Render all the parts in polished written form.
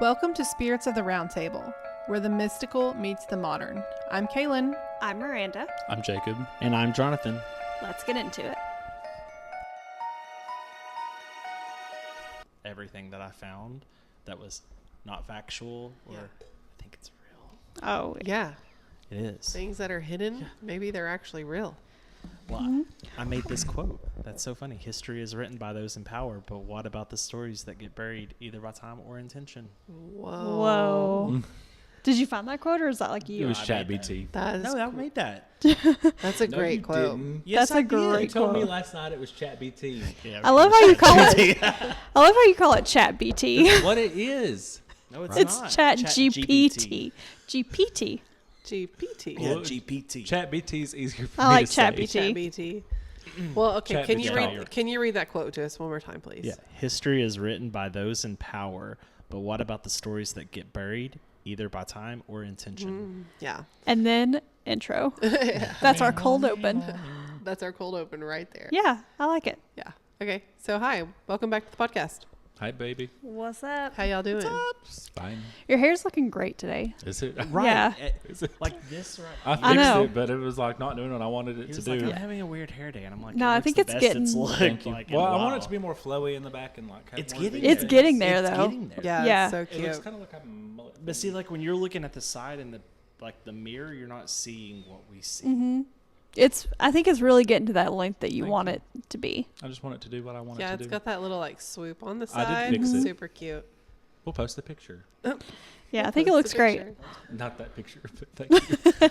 Welcome to Spirits of the Round Table, where the mystical meets the modern. I'm Kaylin. I'm Miranda. I'm Jacob. And I'm Jonathan. Let's get into it. Everything that I found that was not factual, or I think it's real. Oh, Yeah. It is. Things that are hidden, maybe they're actually real. Well, I made this quote. That's so funny. History is written by those in power, but what about the stories that get buried either by time or intention? Whoa. Did you find that quote, or is that like you? It was I made ChatGPT. That's I made that. that's a great quote. Yes, That's a I did. great You told me quote. last night it was ChatGPT. Yeah, I love how you call it. I love how you call it Chat BT. What it is. No, it's It's not. Chat GPT. GPT. GPT. Yeah, Well, GPT. ChatGPT's easier for I me like to say. Chat Chat BT. BT. Well, okay. Chat Can you BT. read? Can you read that quote to us one more time, please? Yeah, history is written by those in power, but what about the stories that get buried either by time or intention? Yeah. And then intro. That's our cold open. That's our cold open right there. Yeah, I like it. Yeah. Okay. So hi, welcome back to the podcast. Hi, baby. What's up? How y'all doing? It's fine. Your hair's looking great today. Is it? Right. Yeah. Is it? Like this right I fixed I know. it, but it was like not doing what I wanted it He to was do. like, I'm having a weird hair day, and I'm like, No, it I looks think the it's best getting- it's looked Thank you. like in Well, a I want while. it to be more flowy in the back and like. Have It's more getting V-shapes. It's getting there, It's though. getting there. Yeah. Yeah. It's so It cute. looks kind of like a mullet. But see, like when you're looking at the side and the mirror, you're not seeing what we see. Mm-hmm. I think it's really getting to that length that you Thank want you. it to be. I just want it to do what I want Yeah, it to it's do. got that little like swoop on the I did side. fix it. Super cute. We'll post the picture. Yeah, I think it Post looks the great. picture. Not that picture, but thank you.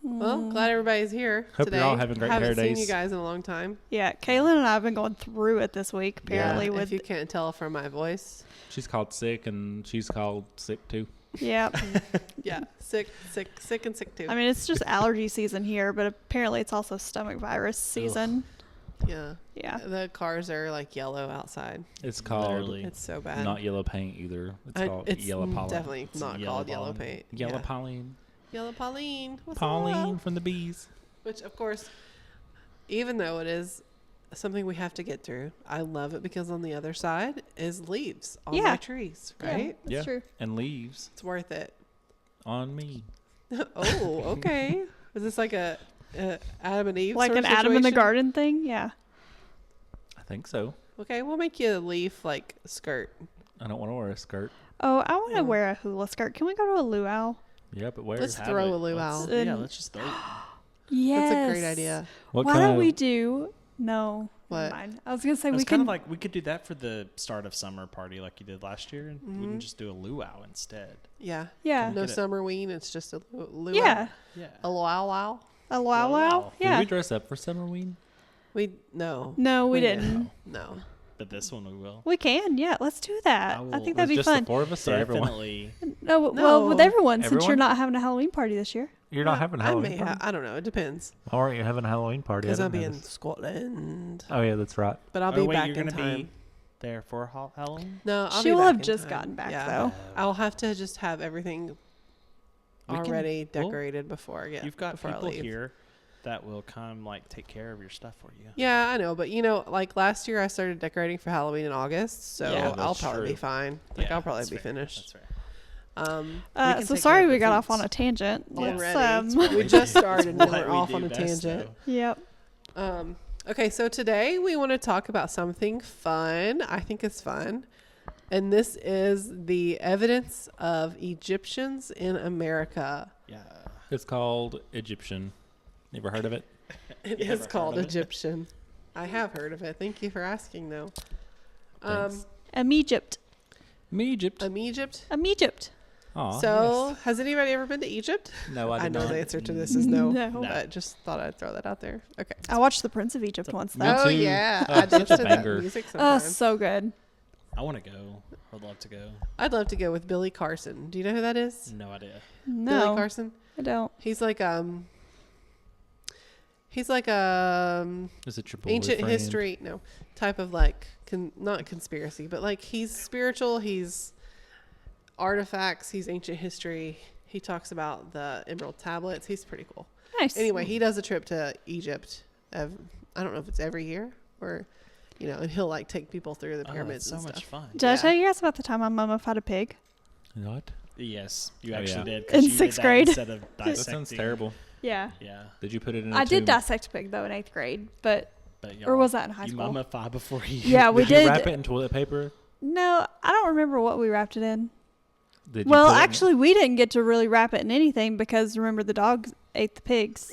Well, glad everybody's here Hope today. you're all having great Haven't hair seen days. you guys in a long time. Yeah, Kaylin and I have been going through it this week, apparently. If With you can't tell from my voice. She's called sick, and she's called sick too. Yeah. Yeah, sick and sick too. I mean, it's just allergy season here, but apparently it's also stomach virus season. Yeah. Yeah. The cars are like yellow outside. It's called Literally. It's so bad. not yellow paint either. It's called it's yellow pollen. definitely It's not yellow called yellow pollen. paint. Yellow Yeah. Pauline. Yellow Pauline. What's Pauline up? from the bees. Which, of course, even though it is something we have to get through, I love it because on the other side is leaves on Yeah. my trees, right? Yeah, that's true. And leaves It's worth it. on me. Oh, okay. Is this like a Adam and Eve Like sort an of Adam in the situation? garden thing? Yeah. I think so. Okay, we'll make you a leaf like skirt. I don't want to wear a skirt. Oh, I want to Yeah. wear a hula skirt. Can we go to a luau? Yeah, but where? Let's Have throw it. a luau. Let's- Yeah, let's just throw it. Yes. That's a great idea. What Why kind don't of, we do... No. What? Never mind. I was going to say It's we kind can... of like we could do that for the start of summer party like you did last year, and we Mhm. can just do a luau instead. Yeah. Yeah. No Get it. summer ween. It's just a luau. Yeah. Yeah. A luau. A luau wow? Luau. Did Yeah. we dress up for Summerween? No. No, we didn't. didn't. No. But this one we will. We can. Yeah, let's do that. I I will- think Was that'd be just fun. the four of us or everyone? Definitely. No, well, with No. everyone, since you're Everyone? not having a Halloween party this year. You're not having a I Halloween may party? have. I don't know. It depends. Why aren't you having a Halloween party? I Because I'll didn't be know in this. Scotland. Oh yeah, that's right. But I'll Oh, be wait, back you're in gonna time. be there for Halloween? No, I'll She be will back have in just time. gotten back, Yeah. though. I'll have to just have everything We can- already well, decorated before I get. You've got before people I leave. here that will come like take care of your stuff for you. Yeah, I know, but like last year, I started decorating for Halloween in August, so Yeah, I'll that's probably be true. fine. Like Yeah, I'll probably that's be fair. finished. That's fair. We can So take sorry care of we the got off foods. on a tangent. Already. Let's, We just started and What we're we off do on a best, tangent. Yep. Okay, so today we want to talk about something fun. I think it's fun. And this is the evidence of Egyptians in America. Yeah. It's called Egyptian. You ever heard of it? It You is ever heard called of it? Egyptian. I have heard of it. Thank you for asking, though. Thanks. Egypt. Me Egypt. Egypt. Egypt. Aw, So, has anybody ever been to Egypt? yes. No, I I did know not. the answer to this is no. No. But just thought I'd throw that out there. Okay. I watched The Prince of Egypt once, Me though. Oh, too. yeah. Oh, I such a listen to that banger. music Oh, sometimes. so good. I want to go. I'd love to go. I'd love to go with Billy Carson. Do you know who that is? No idea. Billy No, Carson? I don't. He's like Is it your ancient boyfriend? history type of like not conspiracy, but like he's spiritual, he's artifacts, he's ancient history. He talks about the emerald tablets. He's pretty cool. Nice. Anyway, he does a trip to Egypt. I don't know if it's every year or you know, and he'll like take people through the Oh, pyramids it's so and much stuff. fun. Did I Yeah. tell you guys about the time I mummified a pig? What? Yes, you Oh, actually yeah. did. 'Cause In you did 6th that grade. Instead of That dissecting. sounds terrible. Yeah. Yeah, Did you put it in a I did tomb? dissect a pig though in 8th grade, but but or was that in high you school? mummify before you. Yeah, we Did you did. wrap it in toilet paper? No, I don't remember what we wrapped it in. Did you Well, put it in- actually, we didn't get to really wrap it in anything because remember the dogs ate the pigs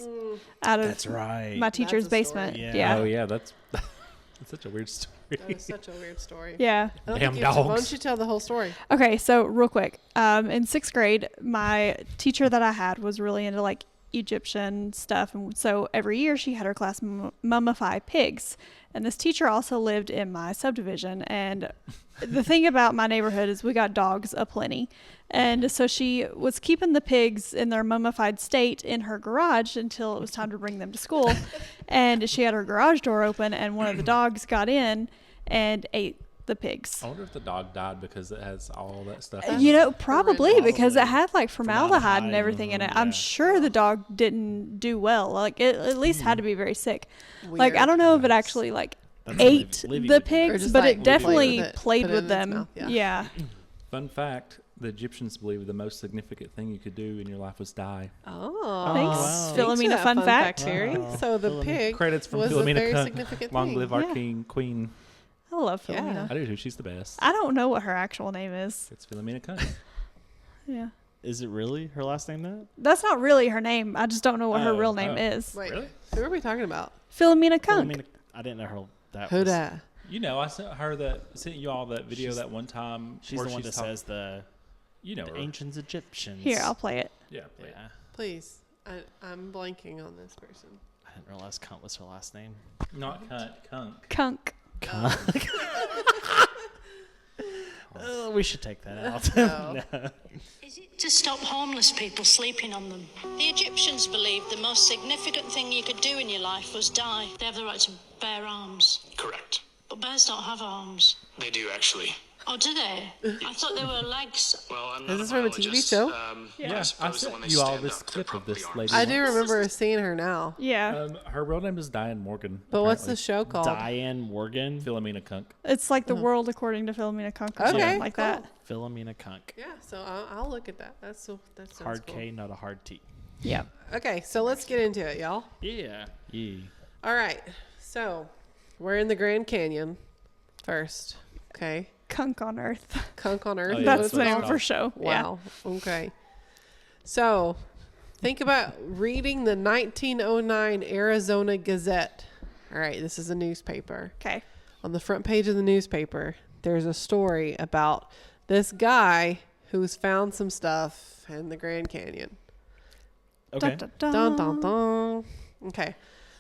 out of That's right. my teacher's That's a story. basement. Yeah. Yeah. Oh yeah, that's such a weird story. That was such a weird story. Yeah. I don't Damn think you have to- Why dogs. don't you tell the whole story? Okay, so real quick, in 6th grade, my teacher that I had was really into like Egyptian stuff, and so every year she had her class mummify pigs. And this teacher also lived in my subdivision, and the thing about my neighborhood is we got dogs aplenty, and so she was keeping the pigs in their mummified state in her garage until it was time to bring them to school, and she had her garage door open, and one of the dogs got in and ate the pigs. I wonder if the dog died because it has all that stuff. You know, probably Horrendous. because it had like formaldehyde and Formaldehyde, everything in it. I'm yeah. sure the dog didn't do well. Like it at least had to be very sick. Like I Weird. don't know if it That's- actually like That's ate Livy the would do. Or pigs, just, but like, it played definitely with it, played put it with in its them. mouth, yeah. Yeah. Fun fact: the Egyptians believed the most significant thing you could do in your life was die. Oh, Thanks, wow. Philomena. Thanks for that Fun fact. Terry. Wow. So the Philomena. pig Credits from was a Philomena very Cunt. significant Long thing. live our Yeah. king, queen. I love Yeah. Philomena. I do too. She's the best. I don't know what her actual name is. It's Philomena Cunt. Yeah. Is it really her last name? That That's not really her name. I just don't know what her Oh, real name oh. is. Wait, Really? who are we talking about? Philomena Kunk. Philomena- I didn't know her. That Who was, that? You know, I sent you all that video She's- that one time. She's where the one that talk- says the you know, her. ancient Egyptians. Here, I'll play it. Yeah. Wait. Yeah, Please, I'm blanking on this person. I didn't realize Cunt was her last name. Not cunt, kunk. Kunk. Oh, we should take that out. No. Is it to stop homeless people sleeping on them? The Egyptians believed the most significant thing you could do in your life was die. They have the right to bear arms. Correct. But bears don't have arms. They do actually. Oh, do they? I thought they were legs. Well, I'm Is not this a from a TV biologist. show? Yeah, I suppose the one sent they you all stand this up, they're clip of this probably lady. I do remember seeing her now. Yeah. Her real name is Diane Morgan. But what's the apparently. show called? Diane Morgan. Philomena Kunk. It's like the world according to Philomena Kunk or Okay, something like cool. that. Philomena Kunk. Yeah, so I'll look at that. That sounds Hard cool. K, not a hard T. Yeah. Okay, so let's get into it, y'all. Yeah. Yeah. All right, so we're in the Grand Canyon first. Okay, Kunk on Earth. Kunk on Earth. Oh, is yeah, what That's it's the name called? of her show. Yeah. Wow. Okay. So, think about reading the 1909 Arizona Gazette. All right, this is a newspaper. Okay. On the front page of the newspaper, there's a story about this guy who's found some stuff in the Grand Canyon. Okay. Dun, dun, Dun, dun. dun, dun. Okay.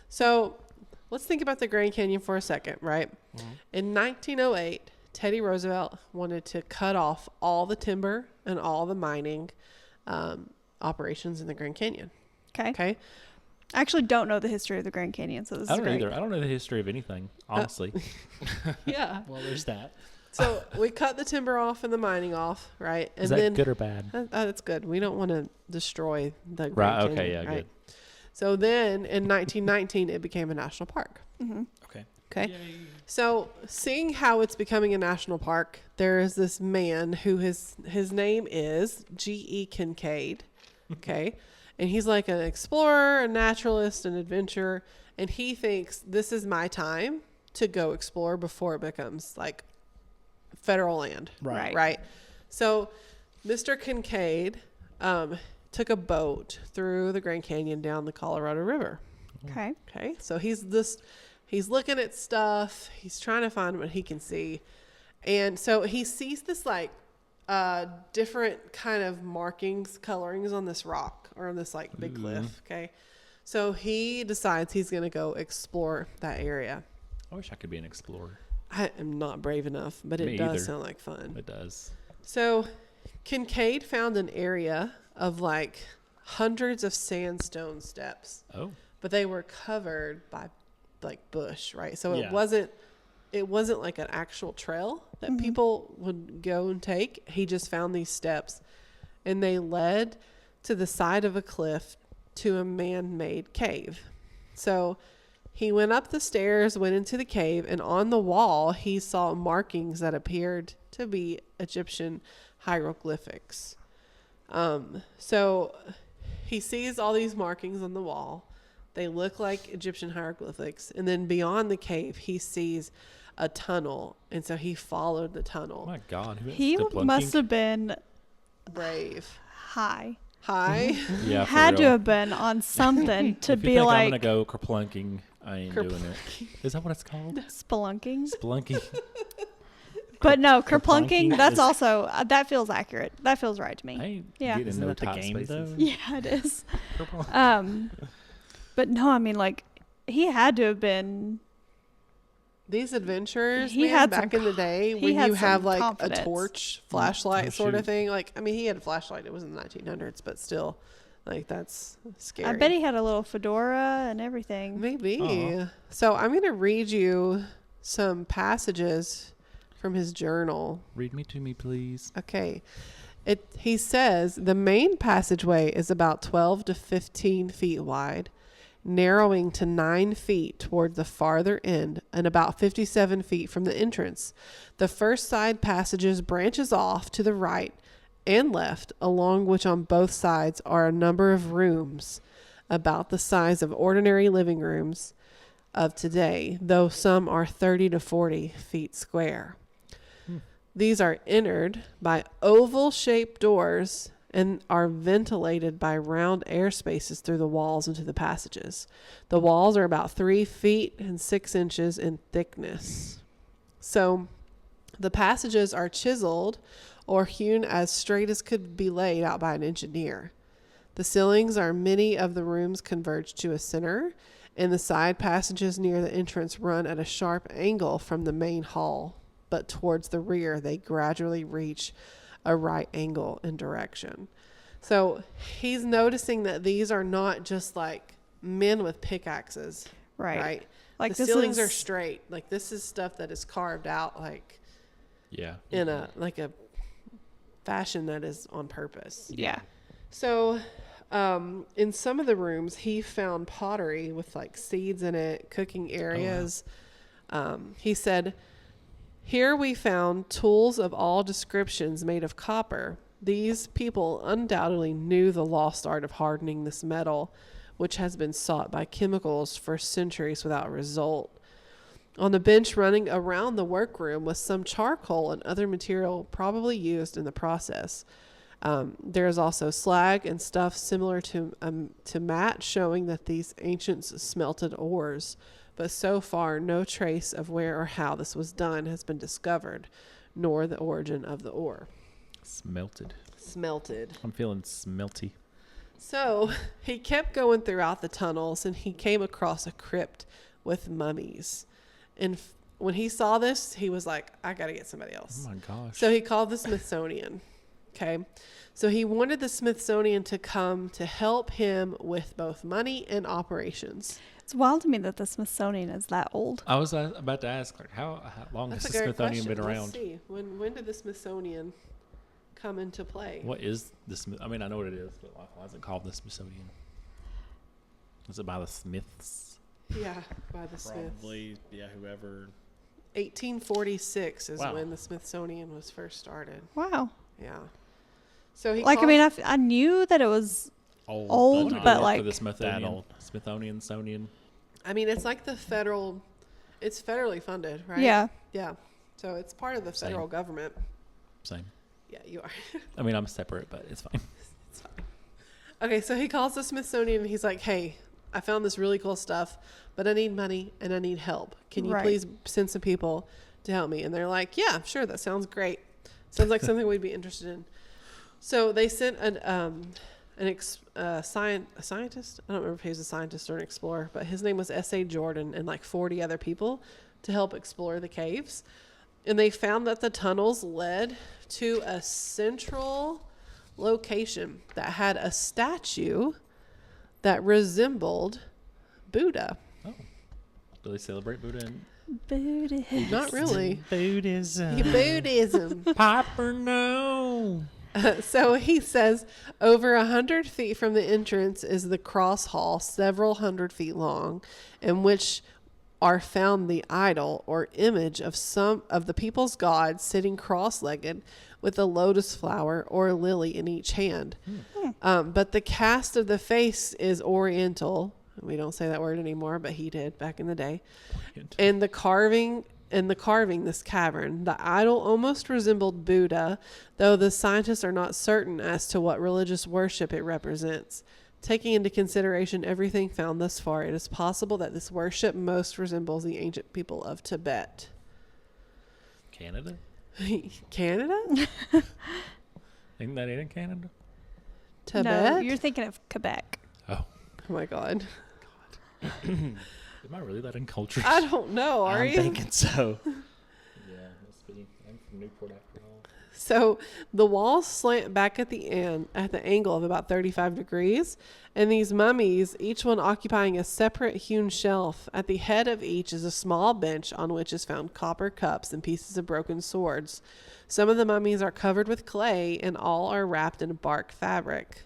So, let's think about the Grand Canyon for a second, right? In 1908, Teddy Roosevelt wanted to cut off all the timber and all the mining operations in the Grand Canyon. Okay. Okay. I actually don't know the history of the Grand Canyon, so this I is don't great. either. I don't know the history of anything, honestly. Yeah. Well, there's that. So we cut the timber off and the mining off, right? And is that then good or bad? That's good. We don't want to destroy the Grand Right. Canyon, Okay. Yeah. right? Good. So then in 1919, it became a national park. Okay. Okay. So seeing how it's becoming a national park, there is this man who his name is G.E. Kincaid. Okay. And he's like an explorer, a naturalist, an adventurer. And he thinks this is my time to go explore before it becomes like federal land. Right. Right. So Mr. Kincaid took a boat through the Grand Canyon down the Colorado River. Okay. Okay. So he's looking at stuff. He's trying to find what he can see. And so he sees this like different kind of markings, colorings on this rock or on this like big cliff. Okay. So he decides he's going to go explore that area. I wish I could be an explorer. I am not brave enough, but it Me does either. sound like fun. It does. So Kincaid found an area of like hundreds of sandstone steps, Oh. but they were covered by like bush, right? So Yeah. it wasn't like an actual trail that people would go and take. He just found these steps and they led to the side of a cliff to a man-made cave. So He went up the stairs, went into the cave, and on the wall he saw markings that appeared to be Egyptian hieroglyphics. So he sees all these markings on the wall. They look like Egyptian hieroglyphics. And then beyond the cave, he sees a tunnel. And so he followed the Oh tunnel. my God. He must have been Brave. high. Hi. Yeah, for Had to real. have been on something to If you be think like I'm gonna go kerplunking, I ain't doing it. Is that what it's called? spelunking. Spelunking. But no, Kerplunking kerplunking, that's is- also, that feels accurate. That feels right to I me. ain't Yeah. getting Isn't no that the tight game, spaces. though? Yeah, it is. Kerplunk. But no, I mean, like, he had to have been, These adventures, He man, had back some in the day, he when had you have some like confidence. a torch, flashlight Oh, sort of shoot. thing. Like, I mean, he had a flashlight. It was in the 1900s, but still, like, that's scary. I bet he had a little fedora and everything. Maybe. Aw. So I'm going to read you some passages from his journal. Read me to me, please. Okay. He says the main passageway is about 12 to 15 feet wide, narrowing to 9 feet toward the farther end and about 57 feet from the entrance. The first side passages branches off to the right and left, along which on both sides are a number of rooms about the size of ordinary living rooms of today, though some are 30 to 40 feet square. These are entered by oval-shaped doors and are ventilated by round air spaces through the walls into the passages. The walls are about 3 feet and 6 inches in thickness. So the passages are chiseled or hewn as straight as could be laid out by an engineer. The ceilings are many of the rooms converge to a center, and the side passages near the entrance run at a sharp angle from the main hall, but towards the rear they gradually reach a right angle in direction. So he's noticing that these are not just like men with pickaxes, right? Like, the this ceilings are is- straight. Like, this is stuff that is carved out like Yeah. in a fashion that is on purpose. Yeah. So in some of the rooms he found pottery with like seeds in it, cooking areas. He said, "Here we found tools of all descriptions made of copper. These people undoubtedly knew the lost art of hardening this metal, which has been sought by chemicals for centuries without result. On the bench running around the workroom was some charcoal and other material probably used in the process. There is also slag and stuff similar to mat, showing that these ancients smelted ores. But so far, no trace of where or how this was done has been discovered, nor the origin of the ore." Smelted. Smelted. I'm feeling smelty. So he kept going throughout the tunnels, and he came across a crypt with mummies. And when he saw this, he was like, "I got to get somebody else." Oh my gosh. So he called the Smithsonian. Okay. So he wanted the Smithsonian to come to help him with both money and operations. It's wild to me that the Smithsonian is that old. I was about to ask, like, how long That's has a the great Smithsonian question. been around? Let's see. When did the Smithsonian come into play? What is the Smith? I mean, I know what it is, but like, why is it called the Smithsonian? Is it by the Smiths? Yeah, by the Smiths. Probably, yeah, whoever. 1846 is Wow. when the Smithsonian was first started. Wow. Yeah. So he Like, I called- mean, I knew that it was Old, Not but for like the Smithsonian, that old. Smithsonian. I mean, it's like the federal, it's federally funded, right? Yeah. Yeah. So it's part of the Same. federal government. Same. Yeah, you are. I mean, I'm separate, but it's fine. It's fine. Okay, so he calls the Smithsonian and he's like, "Hey, I found this really cool stuff, but I need money and I need help. Can you Right. please send some people to help me?" And they're like, "Yeah, sure. That sounds great. Sounds like something we'd be interested in." So they sent a scientist. I don't remember if he was a scientist or an explorer, but his name was S.A. Jordan, and like 40 other people to help explore the caves. And they found that the tunnels led to a central location that had a statue that resembled Buddha. Oh, do they celebrate Buddha? Buddhist. Not really. Buddhism. Buddhism. Piper, no. So he says over 100 feet from the entrance is the cross hall, several hundred feet long, in which are found the idol or image of some of the people's gods sitting cross-legged with a lotus flower or a lily in each hand. But the cast of the face is oriental. We don't say that word anymore, but he did back in the day. And the carving, this cavern, the idol almost resembled Buddha, though the scientists are not certain as to what religious worship it represents. Taking into consideration everything found thus far, it is possible that this worship most resembles the ancient people of Tibet. Canada? Canada? Isn't that in Canada? Tibet? No, you're thinking of Quebec. Oh. Oh my God. Am I really that uncultured? I don't know. Are I'm you? thinking so. Yeah, must be. I'm from Newport after all. So the walls slant back at the end at the angle of about 35 degrees, and these mummies, each one occupying a separate hewn shelf. At the head of each is a small bench on which is found copper cups and pieces of broken swords. Some of the mummies are covered with clay, and all are wrapped in bark fabric.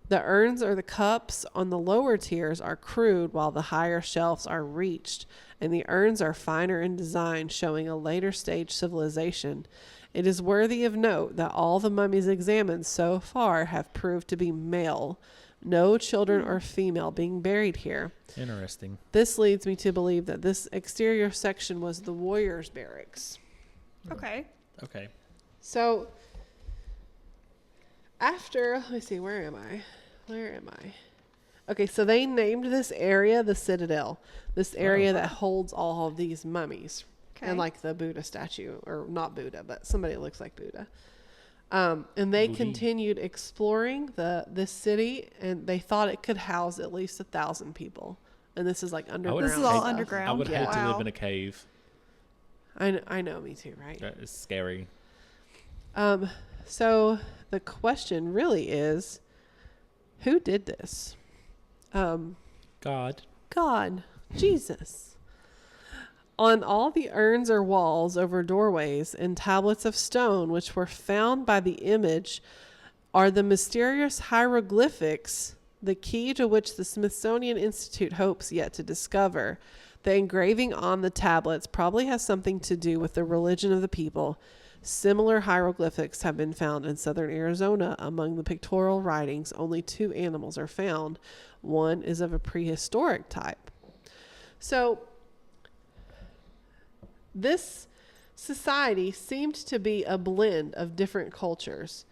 The urns or the cups on the lower tiers are crude, while the higher shelves are reached, and the urns are finer in design, showing a later stage civilization. It is worthy of note that all the mummies examined so far have proved to be male, no children or female being buried here. Interesting. This leads me to believe that this exterior section was the warriors' barracks. Okay. Okay. So, after, let me see, where am I? Okay, so they named this area the Citadel, this area that holds all of these mummies. Okay. And like the Buddha statue, or not Buddha, but somebody that looks like Buddha. And they Buddhi. continued exploring this city, and they thought it could house at least 1,000 people. And this is like underground. This is all stuff. underground. I would hate to live Wow. in a cave. I know, me too, right? That is scary. So the question really is, who did this? God. God, Jesus. On all the urns or walls over doorways and tablets of stone which were found by the image are the mysterious hieroglyphics, the key to which the Smithsonian Institute hopes yet to discover. The engraving on the tablets probably has something to do with the religion of the people. Similar hieroglyphics have been found in southern Arizona. Among the pictorial writings, only 2 animals are found. One is of a prehistoric type. So, this society seemed to be a blend of different cultures,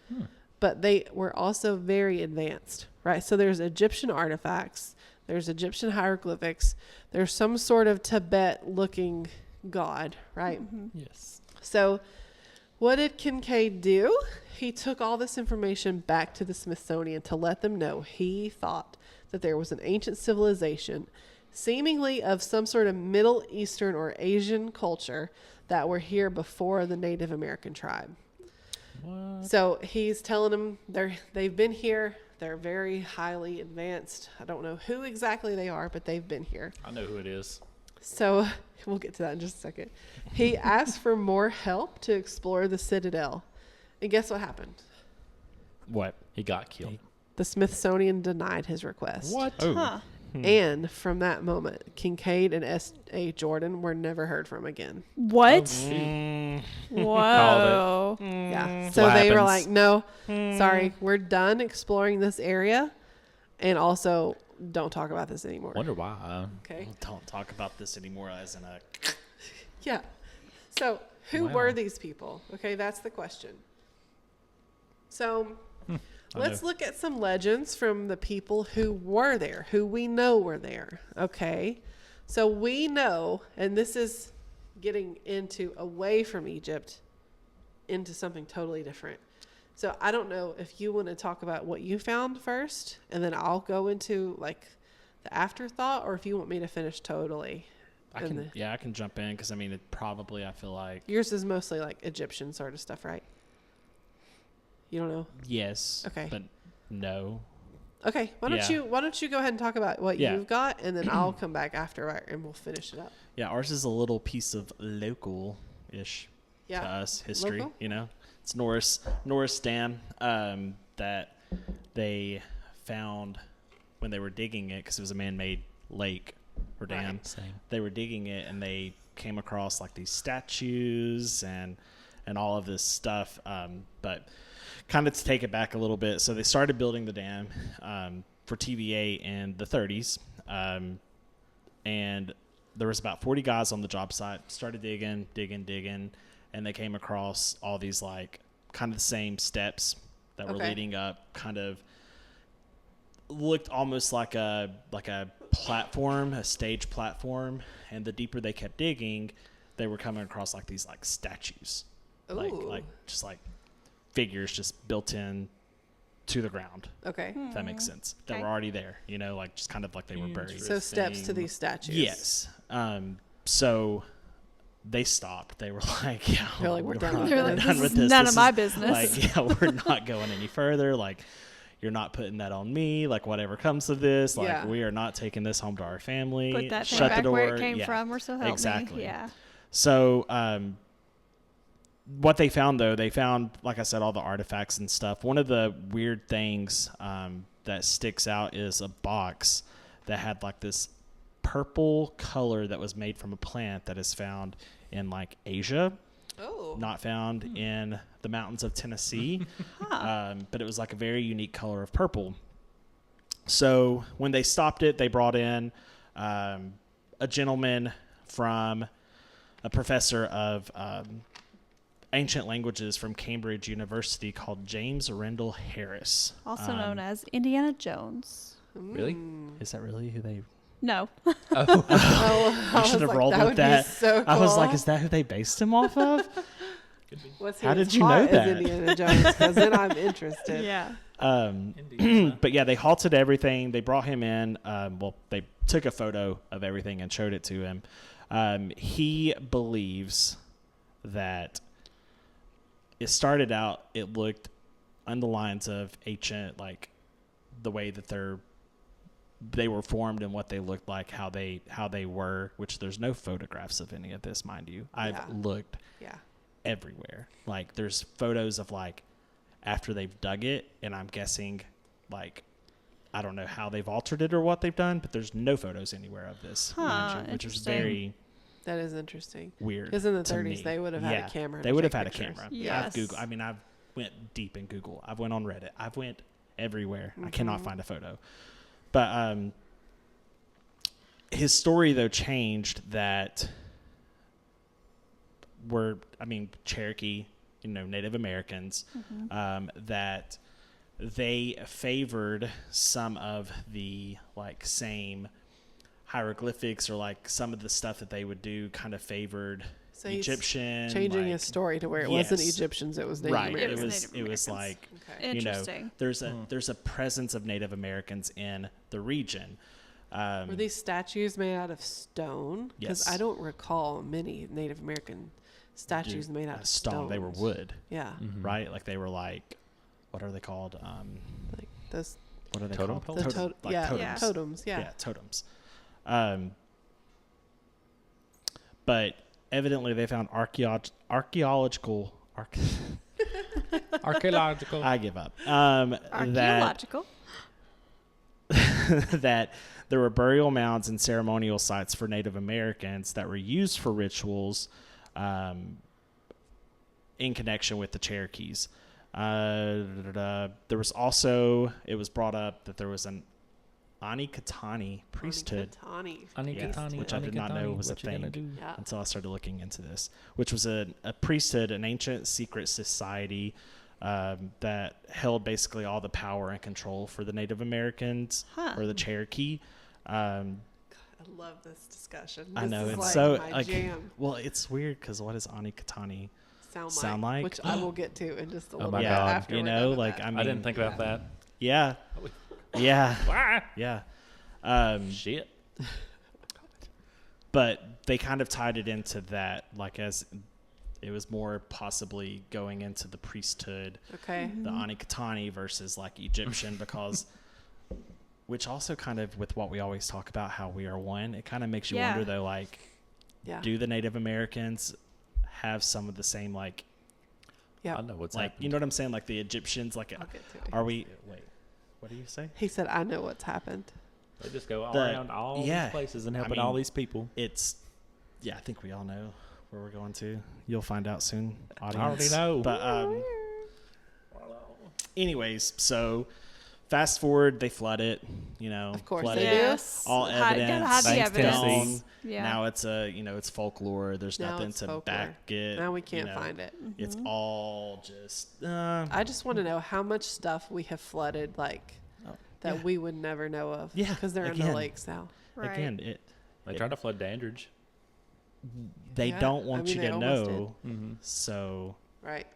but they were also very advanced, right? So there's Egyptian artifacts, there's Egyptian hieroglyphics, there's some sort of Tibet-looking god, right? Yes. So what did Kincaid do? He took all this information back to the Smithsonian to let them know he thought that there was an ancient civilization, seemingly of some sort of Middle Eastern or Asian culture, that were here before the Native American tribe. What? So he's telling them they've been here. They're very highly advanced. I don't know who exactly they are, but they've been here. I know who it is. So we'll get to that in just a second. He asked for more help to explore the Citadel. And guess what happened? What? He got killed. The Smithsonian denied his request. What? Oh. Huh. And from that moment, Kincaid and S.A. Jordan were never heard from again. What? Mm, Whoa. Yeah. So What they were happens? like, no, sorry, we're done exploring this area. And also, don't talk about this anymore. Wonder why. Okay. don't talk about this anymore as in a... Yeah. So who Wow. were these people? Okay, that's the question. So let's look at some legends from the people who were there, who we know were there. Okay. So we know, and this is getting into away from Egypt into something totally different. So I don't know if you want to talk about what you found first, and then I'll go into like the afterthought, or if you want me to finish totally. I can jump in because I mean, I feel like Yours is mostly like Egyptian sort of stuff, right? You don't know? yes. Okay. But no. Okay. Why don't you go ahead and talk about what Yeah. you've got, and then I'll come back after and we'll finish it up. Yeah, ours is a little piece of local-ish. to us, history. Local? You know, it's Norris Dam that they found when they were digging it, because it was a man-made lake or dam. Right. Same. They were digging it, and they came across like these statues and all of this stuff. But kind of to take it back a little bit, so they started building the dam for TVA in the 30s, and there was about 40 guys on the job site. Started digging, and they came across all these like kind of the same steps that were leading up. Kind of looked almost like a platform, a stage platform. And the deeper they kept digging, they were coming across like these like statues, like just like figures just built in to the ground. Okay. If that makes sense. That Okay. were already there, you know, like just kind of like they were buried. So steps to these statues. Yes. So they stopped. They were like, yeah, They're like, we're done with They're this. like, this is none of my business. Like, yeah, we're not going any further. Like, you're not putting that on me. Like, whatever comes of this, like, Yeah. we are not taking this home to our family. Put that thing Shut back the door. where it came Yeah, from, or so help exactly. me. Yeah. So, what they found, though, like I said, all the artifacts and stuff. One of the weird things that sticks out is a box that had like this purple color that was made from a plant that is found in like Asia, Oh. not found in the mountains of Tennessee. But it was like a very unique color of purple. So when they stopped it, they brought in a gentleman from a professor of ancient languages from Cambridge University called James Rendell Harris. Also known as Indiana Jones. Really? Is that really who they... No. Oh, I You should was have like, rolled that with would be that. so I was cool. like, is that who they based him off of? Was he How as did you know hot as that? Indiana Jones? Because then I'm interested. Yeah. But yeah, they halted everything. They brought him in. They took a photo of everything and showed it to him. He believes that it started out, it looked on the lines of ancient, like the way that they were formed and what they looked like, how they were, which there's no photographs of any of this, mind you. I've looked Yeah. everywhere. Like there's photos of like after they've dug it, and I'm guessing like I don't know how they've altered it or what they've done, but there's no photos anywhere of this, mind you, which is Interesting. very That is interesting. weird. Because in the to 30s, me. they would have had a camera. They to would have take had a pictures. camera. Yes. I've went deep in Google. I've went on Reddit. I've went everywhere. I cannot find a photo. But his story though changed that Cherokee, Native Americans, that they favored some of the like same hieroglyphics or like some of the stuff that they would do kind of favored So he's Egyptian. changing like, his story to where it wasn't Yes. Egyptians, it was Native right. Americans. It was It Native was Americans. like Okay. Interesting. there's a presence of Native Americans in the region. Were these statues made out of stone? Because Yes. I don't recall many Native American statues made out of stone. They were wood, Yeah. right? Like they were like, what are they called? Like those What are they Totem called? poles? Like yeah, totems. totems. Yeah. Yeah, totems. But evidently they found archaeological. Archaeological. I give up. That Archaeological. that there were burial mounds and ceremonial sites for Native Americans that were used for rituals in connection with the Cherokees. There was also, it was brought up that there was an Anikatani priesthood Anikatani. which I did not know was a what you gonna thing. do? Yeah. Until I started looking into this, which was a priesthood, an ancient secret society that held basically all the power and control for the Native Americans or the Cherokee. I love this discussion. I This know is it's like so my like jam. well, it's weird because what does Anikatani Sound like, which I will get to in just a little my bit God. after. you we're know, done with like that. I mean, I didn't think about that. yeah, yeah. Shit. But they kind of tied it into that, like as it was more possibly going into the priesthood, Okay. the Anikatani versus like Egyptian, because which also kind of with what we always talk about, how we are one, it kind of makes you Yeah. wonder though, like, Yeah. do the Native Americans have some of the same like Yeah. I know what's like happened. you know what I'm saying, like the Egyptians, like I'll get to it. are we wait, what do you say? He said, I know what's happened. They just go all The- around all yeah. these places and I helping mean, all these people. It's I think we all know where we're going to. You'll find out soon, I audience. already know. But anyways, so fast forward, they flood it, Of course flood they it, do. Yes. all Gotta evidence, have the Thanks, evidence. Tennessee. Yeah. Now it's it's folklore. There's Now nothing it's to folklore. back it. Now we can't find it. It's all just I just want to know how much stuff we have flooded, like, that yeah. we would never know of. Yeah, Because they're in the again. lakes now. Right. Again, They tried to flood Dandridge. they Yeah, don't I want mean, you they to almost know, Mm-hmm. so Right.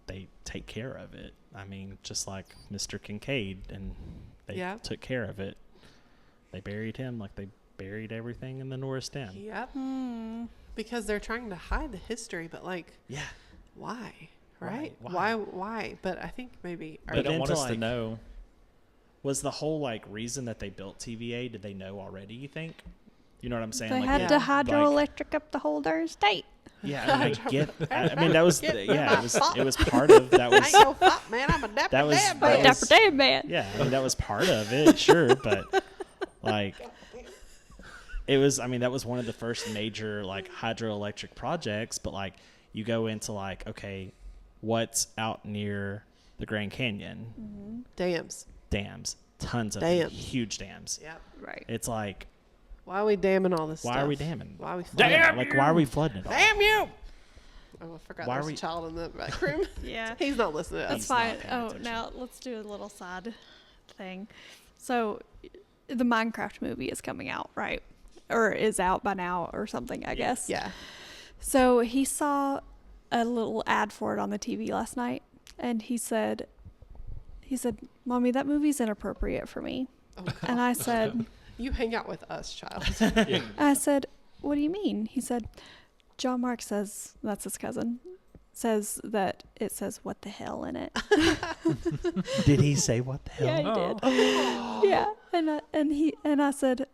they take care of it. I mean, just like Mr. Kincaid, and they Yeah. took care of it. They buried him like they buried everything in the Norris Dam. Yep. Hmm. Because they're trying to hide the history, but, like, Yeah. why? Right, Right? why? Why? But I think maybe. They But don't then want to, us to like, know. Was the whole like reason that they built TVA? Did they know already? You think? You know what I'm saying? They like, had yeah. to Like- hydroelectric up the whole darn state. Yeah, I mean, I get. I mean, that was it was part of that I was ain't no fuck, man. I'm a dapper that was- dad, that man. was- Dapper Dan man. yeah. I mean, that was part of it, sure, but like it was. I mean, that was one of the first major like hydroelectric projects. But like you go into like, okay, what's out near the Grand Canyon? Dams. Dams, tons of Dams. huge dams. Yep. Right. It's like, Why are we damming all this why stuff? are we damming? Why are we flooding? Yeah, like why are we flooding it all? Damn you! Oh, I forgot Why are there's we- a child in the back room. Yeah. He's not listening to That's us. fine. paying Oh, attention. now let's do a little side thing. So, the Minecraft movie is coming out, right? Or is out by now or something, I guess. Yeah. So, he saw a little ad for it on the TV last night, and he said, Mommy, that movie's inappropriate for me. Oh, God. And I said, You hang out with us, child. I said, what do you mean? He said, John Mark says, that's his cousin, says that it says what the hell in it. Did he say what the hell? Yeah, he did. Yeah. And I said,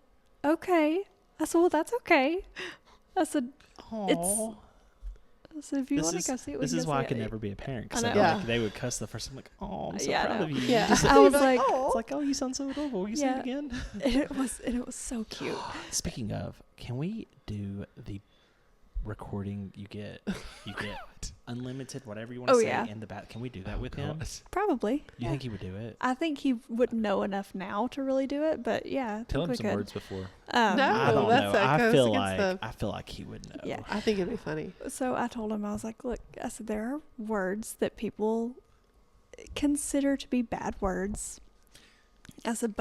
okay. I said, well, that's okay. I said, Aw. I said, if you want to go see it, we This can is go why I see it." could never be a parent, because I I know. know. Yeah. Like, they would cuss the first. I'm like, oh, I'm so Yeah, I proud know. of you. Yeah. I was like, It's like, oh, you sound so adorable. Will you say Yeah. it again? and it was so cute. Speaking of, can we do the recording? You get unlimited, whatever you want to Oh, say yeah. in the back. Can we do that with him? Probably. You yeah. think he would do it? I think he wouldn't know enough now to really do it, but yeah, I Tell him think we some could. words before. No. I don't that's know. that I goes feel against like the- I feel like he would know. Yeah. I think it'd be funny. So I told him, I was like, look, I said, there are words that people consider to be bad words. I said,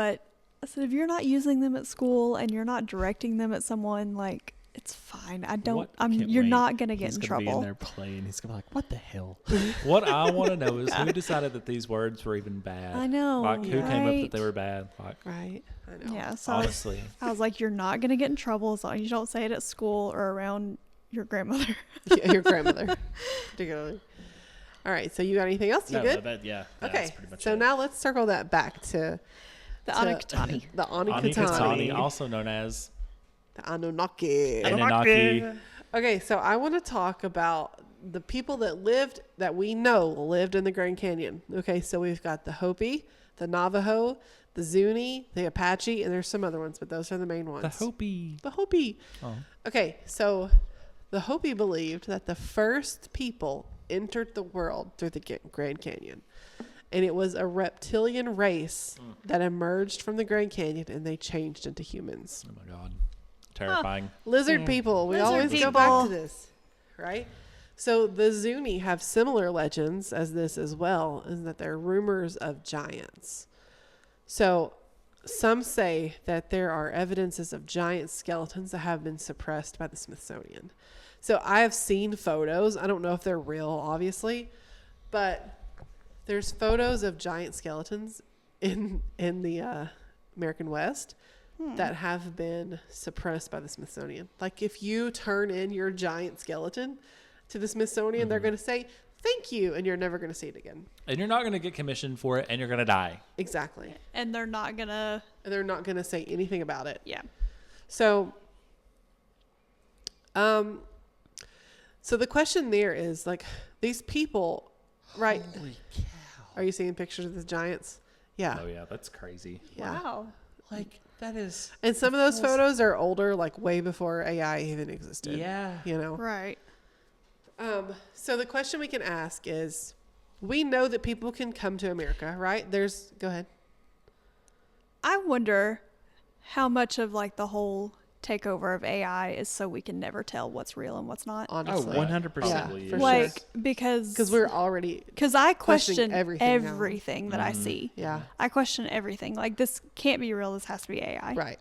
if you're not using them at school and you're not directing them at someone, like, it's fine. You're not going to get He's in gonna be in trouble. there playing. He's gonna be like, what the hell? What I want to know is who decided that these words were even bad. I know. Like who came up right? that they were bad. Like Right. I know. Yeah. So honestly, I was like, you're not going to get in trouble as long as you don't say it at school or around your grandmother. Yeah, your grandmother, particularly. All right. So you got anything else? You No, good? that's Okay. pretty much So it. now let's circle that back to The to- Anakatani. the Anikatani, Anikatani, also known as the Anunnaki. Anunnaki. Okay, so I want to talk about the people that we know lived in the Grand Canyon. Okay, so we've got the Hopi, the Navajo, the Zuni, the Apache, and there's some other ones, but those are the main ones. the Hopi. The Hopi. Oh. Okay, so the Hopi believed that the first people entered the world through the Grand Canyon. And it was a reptilian race that emerged from the Grand Canyon and they changed into humans. Oh my God, terrifying. Lizard people. We Lizard always go back to people. this, right? So the Zuni have similar legends as this as well, is that they're rumors of giants. So some say that there are evidences of giant skeletons that have been suppressed by the Smithsonian. So I have seen photos. I don't know if they're real, obviously, but there's photos of giant skeletons in the American West that have been suppressed by the Smithsonian. Like if you turn in your giant skeleton to the Smithsonian, they're going to say, thank you, and you're never going to see it again. And you're not going to get commissioned for it, and you're going to die. Exactly. And they're not going to, And they're not going to say anything about it. yeah. So, So the question there is like these people, right? Holy cow. Are you seeing pictures of the giants? Yeah. Oh yeah, that's crazy. Yeah. Wow. Like, that is... And some of those photos are older, like way before AI even existed. Yeah. You know? Right. So the question we can ask is, we know that people can come to America, right? Go ahead. I wonder how much of like the whole takeover of AI is so we can never tell what's real and what's not. Oh, Honestly. 100%. Yeah, Probably for is. Like sure. because Because we're already, I questioning question everything everything, now. that I see. yeah, I question everything. Like this can't be real. This has to be AI. right.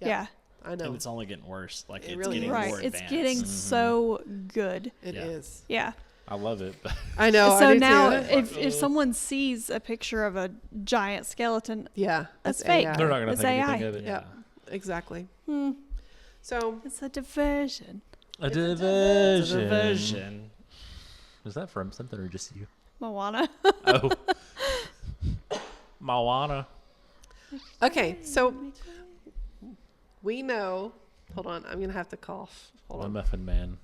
Yeah. I know. And it's only getting worse. Like, It it's really getting is. Right. more It's advanced. getting so good. It is. Yeah. I love it. I know. So I do now, too. if someone sees a picture of a giant skeleton, Yeah. That's it's fake. AI. They're not gonna It's think AI. anything of it. Yeah. Exactly. hmm, So it's a diversion. A It's a It's a diversion. diversion. Was that from something or just you? Moana. Oh, Moana. okay. So we know. Hold on. I'm gonna have to cough. Hold One on. Muffin Man.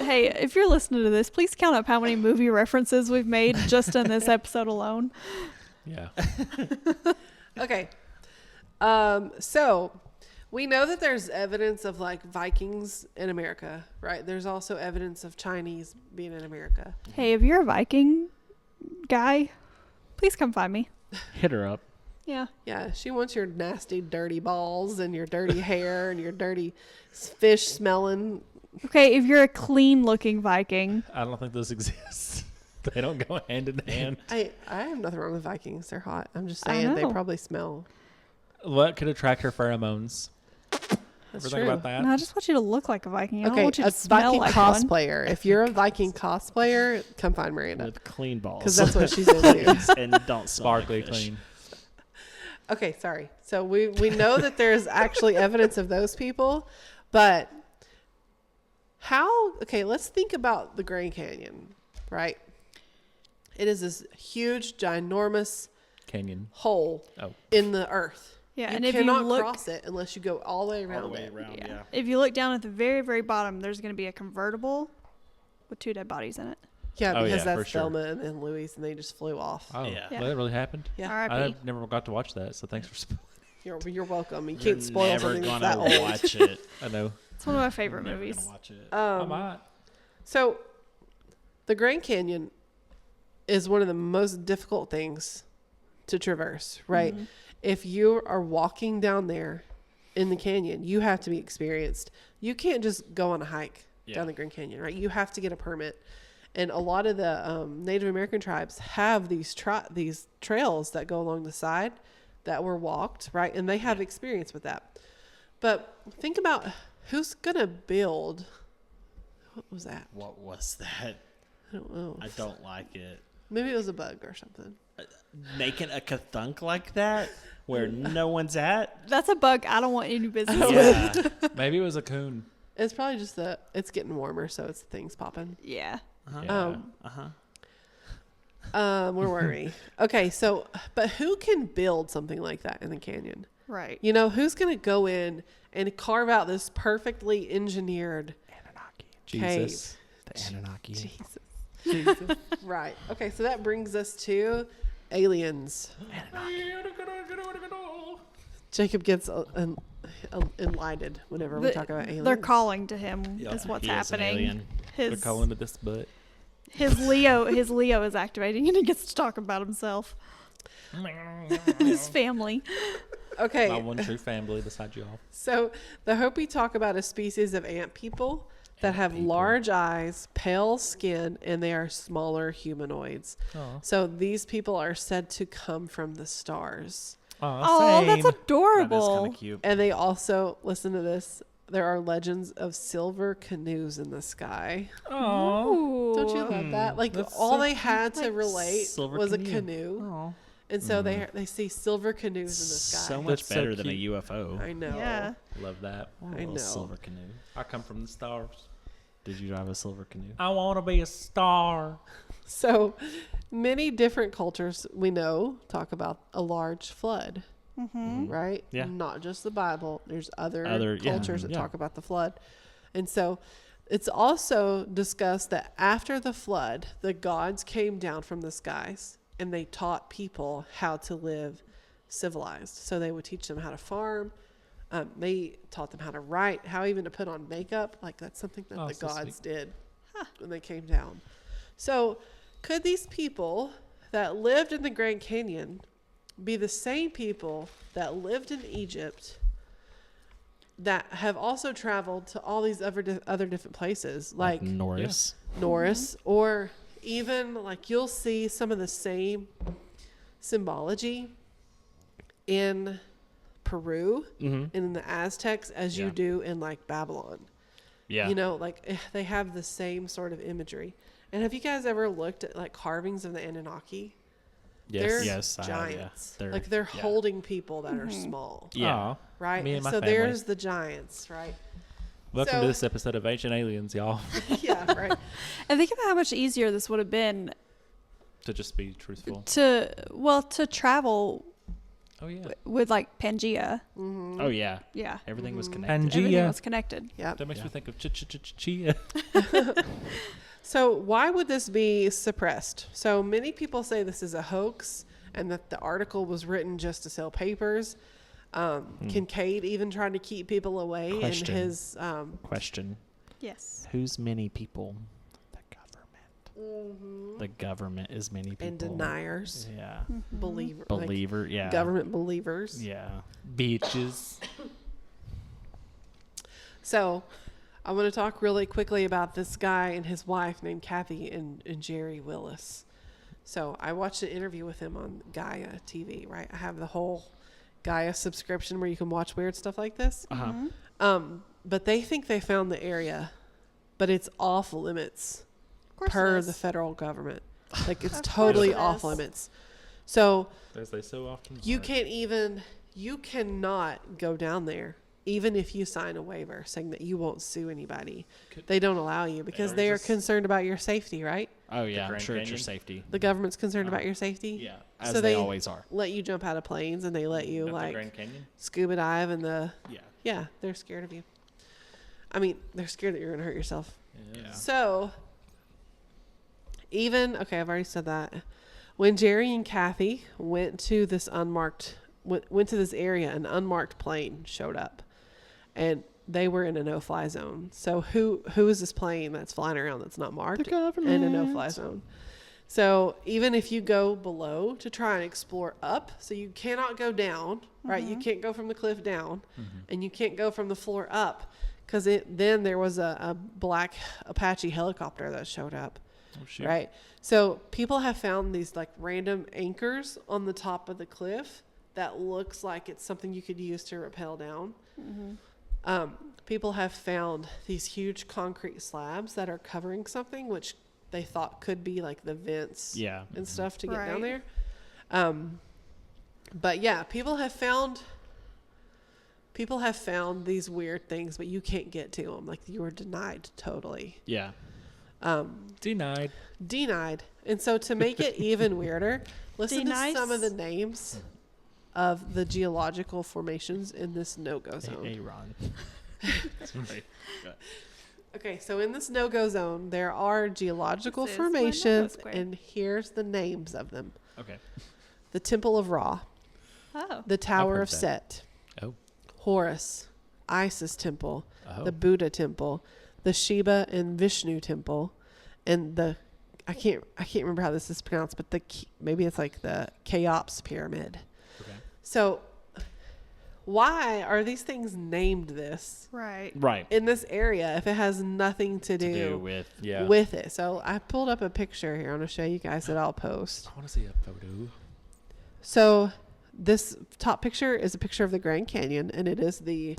Hey, if you're listening to this, please count up how many movie references we've made just in this episode alone. Yeah. Okay. So we know that there's evidence of like Vikings in America, right? There's also evidence of Chinese being in America. Hey, if you're a Viking guy, please come find me. Hit her up. Yeah. Yeah, she wants your nasty, dirty balls and your dirty hair and your dirty fish smelling. Okay, if you're a clean looking Viking, I don't think those exist. They don't go hand in hand. I have nothing wrong with Vikings. They're hot. I'm just I saying they know. probably smell. What could attract her pheromones? That's Ever true. think about that? no, I just want you to look like a Viking. I don't Okay, want you to a smell Viking like one. cosplayer. If you're a Viking cosplayer, come find Miranda With clean balls. because that's what she's into. And don't smell like Sparkly fish. clean. Okay, sorry. So we know that there's actually evidence of those people, but how? Okay, let's think about the Grand Canyon, right? It is this huge, ginormous Canyon. hole Oh. in the earth. Yeah, You and if you cannot look, cross it unless you go all the way All around the way it. around, yeah. if you look down at the very, very bottom, there's going to be a convertible with 2 dead bodies in it. Yeah, Oh, because yeah, for that's sure. Thelma and Louise, and they just flew off. Oh, Yeah. well, that really happened? Yeah, R.I.P. I never got to watch that, so thanks for spoiling. you're welcome. You You're can't spoil never something that's gonna that old. watch it. I know. It's one of my favorite Never movies. gonna watch it. I might. So, the Grand Canyon is one of the most difficult things to traverse, right? Mm-hmm. If you are walking down there in the canyon, you have to be experienced. You can't just go on a hike Yeah. down the Grand Canyon, right? You have to get a permit. And a lot of the Native American tribes have these trails that go along the side that were walked, right? And they have experience with that. But think about who's going to build. What was that? What was that? I don't know. I don't like it. Maybe it was a bug or something. Making a kathunk like that where no one's at? That's a bug I don't want any business with. Yeah. Maybe it was a coon. It's probably just it's getting warmer, so it's things popping. Yeah. Yeah. Where were we? Okay, so, but who can build something like that in the canyon? Right. You know, who's going to go in and carve out this perfectly engineered Jesus. The Anunnaki. Jesus. Right. Okay, so that brings us to aliens. Jacob gets enlightened whenever we talk about aliens. They're calling to him Yeah. is what's He is an happening. alien. They're His calling to this butt. his Leo is activating and he gets to talk about himself. His family. Okay. My one true family beside y'all. So the Hopi talk about a species of ant people that Ant have people. large eyes, pale skin, and they are smaller humanoids. Aw. So these people are said to come from the stars. Oh, that's That is adorable. kind of cute. And they also, listen to this, there are legends of silver canoes in the sky. Oh. Don't you love that? Like That's all so they had to Like relate silver was a canoe. canoe. Oh. And so they see silver canoes in the sky. So much That's so better than a cute. UFO. I know. Yeah. Love that. A I little know. silver canoe. I come from the stars. Did you drive a silver canoe? I want to be a star. So many different cultures we know talk about a large flood, Mm-hmm. right? Yeah. Not just the Bible. There's other Yeah, cultures that yeah. talk about the flood. And so it's also discussed that after the flood, the gods came down from the skies and they taught people how to live civilized. So they would teach them how to farm. They taught them how to write, how even to put on makeup. Like that's something that the so gods sweet. did when they came down. So could these people that lived in the Grand Canyon be the same people that lived in Egypt that have also traveled to all these other different places, like Norris. Norris, or even like you'll see some of the same symbology in Peru and in the Aztecs as you do in like Babylon. Yeah. You know, like they have the same sort of imagery. And have you guys ever looked at like carvings of the Anunnaki? They're Yes, I have, yeah. giants. They're- Like they're yeah. holding people that are small, Yeah. Aw, right? me and my So family. there's the giants, right? Welcome So- to this episode of Ancient Aliens, y'all. Yeah, right. And think about how much easier this would have been To just be truthful. to travel Oh yeah. with like Pangea. Oh yeah. Yeah. Everything was connected. Everything Pangea. was connected. Yeah. That makes Yeah. me think of chia. So why would this be suppressed? So many people say this is a hoax and that the article was written just to sell papers. Kincaid even tried to keep people away Question. in his Question: Yes. Who's many people? The government. The government is many people. and deniers, Yeah. believer, Yeah. government believers. Yeah. Beaches. So I want to talk really quickly about this guy and his wife named Kathy and Jerry Willis. So I watched an interview with him on Gaia TV, right? I have the whole Gaia subscription where you can watch weird stuff like this. But they think they found the area, but it's off limits Of course per it is. the federal government. Like it's Of course totally it off is. limits. So As they so often you are. you cannot go down there, even if you sign a waiver saying that you won't sue anybody. They don't allow you because don't they are just- concerned about your safety, right? Oh yeah. I'm Grand sure it's your Canyon? safety. The government's concerned about your safety. Yeah. As So they they always are. let you jump out of planes and they let you Up the like Grand Canyon. scuba dive and Yeah. yeah, they're scared of you. I mean, they're scared that you're going to hurt yourself. Yeah. So, okay, I've already said that. When Jerry and Kathy went to this went to this area, an unmarked plane showed up, and they were in a no-fly zone. So who is this plane that's flying around that's not marked The government. in a no-fly zone? So even if you go below to try and explore up, so you cannot go down, right? You can't go from the cliff down, and you can't go from the floor up, because then there was a black Apache helicopter that showed up. Oh, shoot. Right. So people have found these like random anchors on the top of the cliff that looks like it's something you could use to rappel down. People have found these huge concrete slabs that are covering something, which they thought could be like the vents Yeah. and stuff to get down Right. there. But yeah, people have found these weird things, but you can't get to them. Like you were denied totally. Yeah. Denied. And so to make it even weirder, listen Denies? to some of the names of the geological formations in this no-go zone. Hey, Ron. Okay, so in this no-go zone, there are geological This is my no-go formations, square. and here's the names of them. Okay. The Temple of Ra, Oh. the Tower heard of that. Set, Oh. Horus, Isis Temple, Oh. the Buddha Temple, the Shiva and Vishnu Temple, and I can't remember how this is pronounced, but maybe it's like the Cheops Pyramid. Okay. So why are these things named this Right. Right. in this area if it has nothing to To do with. Yeah. with it? So I pulled up a picture here. I want to show you guys that I'll post. I want to see a photo. So this top picture is a picture of the Grand Canyon, and it is the